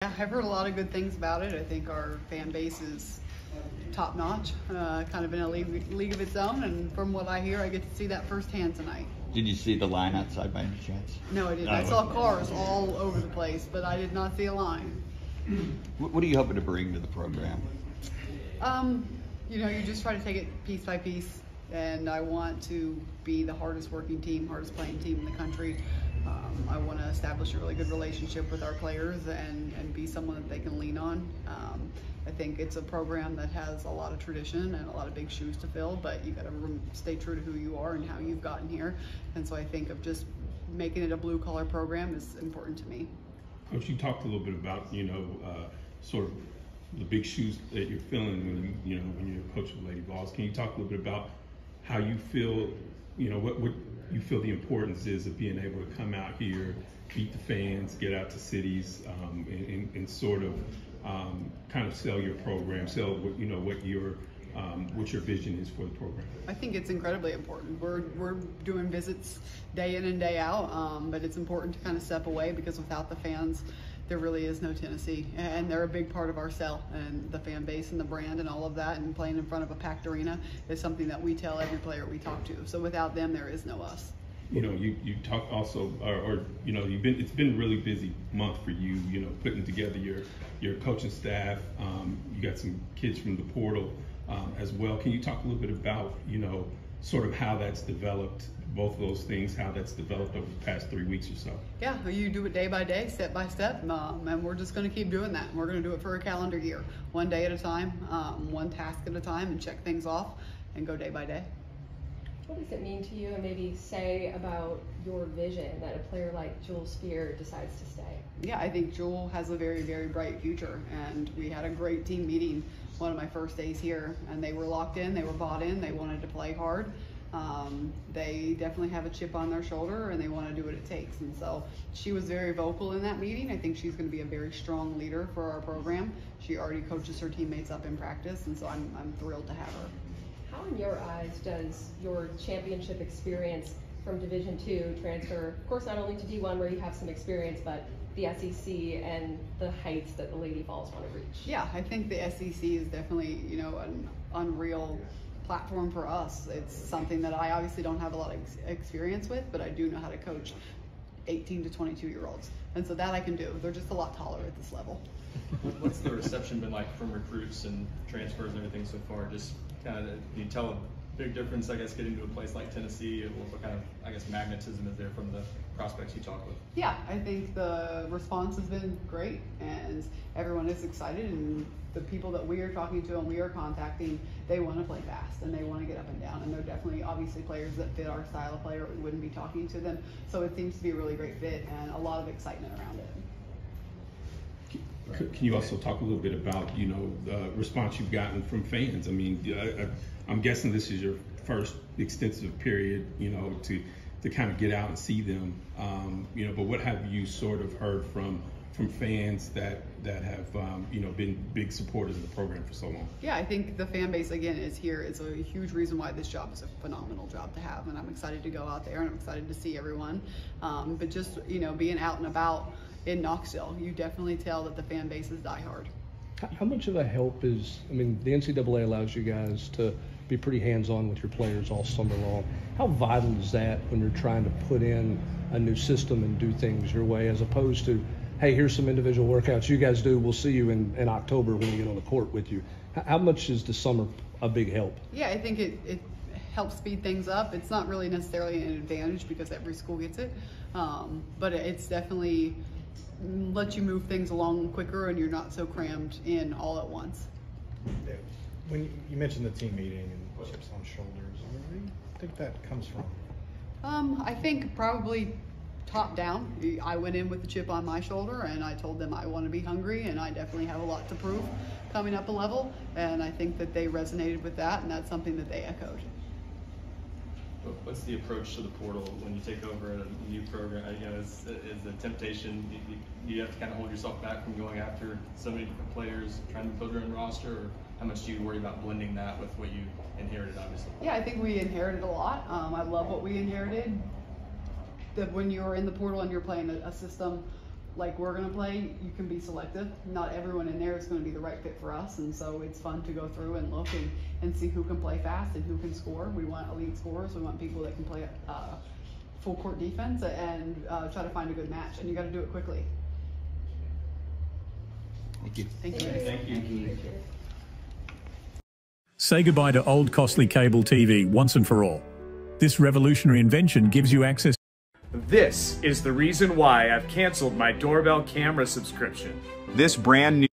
Yeah, I've heard a lot of good things about it. I think our fan base is top notch, kind of in a league of its own. And from what I hear, I get to see that firsthand tonight. Did you see the line outside by any chance? No, I didn't. I saw cars all over the place, but I did not see a line. What are you hoping to bring to the program? You just try to take it piece by piece. And I want to be the hardest working team, hardest playing team in the country. I want to establish a really good relationship with our players and be someone that they can lean on. I think it's a program that has a lot of tradition and a lot of big shoes to fill, but you got to stay true to who you are and how you've gotten here. And so I think of just making it a blue collar program is important to me. Coach, you talked a little bit about, sort of the big shoes that you're filling when you're coach of Lady Vols. Can you talk a little bit about how you feel, what you feel the importance is of being able to come out here, beat the fans, get out to cities, and sort of kind of sell your program, sell what your vision is for the program? I think it's incredibly important. We're doing visits day in and day out, but it's important to kind of step away because without the fans, there really is no Tennessee, and they're a big part of our sell, and the fan base and the brand and all of that, and playing in front of a packed arena is something that we tell every player we talk to. So without them, there is no us. You talk also, it's been a really busy month for you. Putting together your coaching staff. You got some kids from the portal as well. Can you talk a little bit about sort of how that's developed? Both of those things, how that's developed over the past 3 weeks or so. Yeah, you do it day by day, step by step, and we're just going to keep doing that. We're going to do it for a calendar year, one day at a time, one task at a time, and check things off and go day by day. What does it mean to you, and maybe say about your vision that a player like Jewel Spear decides to stay? Yeah, I think Jewel has a very, very bright future, and we had a great team meeting one of my first days here, and they were locked in, they were bought in, they wanted to play hard. They definitely have a chip on their shoulder and they want to do what it takes, and so she was very vocal in that meeting. I think she's going to be a very strong leader for our program. She already coaches her teammates up in practice, and so I'm thrilled to have her. How in your eyes does your championship experience from Division II transfer, of course, not only to D1 where you have some experience, but the SEC and the heights that the Lady Vols want to reach? Yeah, I think the SEC is definitely an unreal platform for us. It's something that I obviously don't have a lot of experience with, but I do know how to coach 18 to 22-year-olds, and so that I can do. They're just a lot taller at this level. What's the reception been like from recruits and transfers and everything so far? Just kind of, can you tell a big difference, I guess, getting to a place like Tennessee? What kind of, I guess, magnetism is there from the prospects you talk with? Yeah, I think the response has been great, and everyone is excited, and the people that we are talking to and we are contacting, they want to play fast and they want to get up and down, and they're definitely obviously players that fit our style of player. We wouldn't be talking to them, so it seems to be a really great fit and a lot of excitement around it. Can you also talk a little bit about the response you've gotten from fans? I mean, I'm guessing this is your first extensive period to kind of get out and see them, but what have you sort of heard from fans that have been big supporters of the program for so long? Yeah, I think the fan base again is here. It's a huge reason why this job is a phenomenal job to have, and I'm excited to go out there and I'm excited to see everyone. But just being out and about in Knoxville, you definitely tell that the fan base is diehard. How much of a help is, the NCAA allows you guys to be pretty hands-on with your players all summer long. How vital is that when you're trying to put in a new system and do things your way, as opposed to, hey, here's some individual workouts you guys do, we'll see you in October when we get on the court with you? How much is the summer a big help? Yeah, I think it helps speed things up. It's not really necessarily an advantage because every school gets it, but it's definitely lets you move things along quicker and you're not so crammed in all at once. Yeah. When you mentioned the team meeting and chips on shoulders, where do you think that comes from? I think probably top down. I went in with the chip on my shoulder and I told them I want to be hungry and I definitely have a lot to prove coming up a level, and I think that they resonated with that, and that's something that they echoed. What's the approach to the portal when you take over a new program? Is the temptation, you have to kind of hold yourself back from going after so many different players, trying to build your own roster, or how much do you worry about blending that with what you inherited, obviously? Yeah, I think we inherited a lot. I love what we inherited. That when you're in the portal and you're playing a system like we're going to play, you can be selective. Not everyone in there is going to be the right fit for us, and so it's fun to go through and look and see who can play fast and who can score. We want elite scorers. We want people that can play full court defense and try to find a good match, and you got to do it quickly. Thank you. Thank you. Thank you. Say goodbye to old costly cable TV once and for all. This revolutionary invention gives you access. This is the reason why I've canceled my doorbell camera subscription. This brand new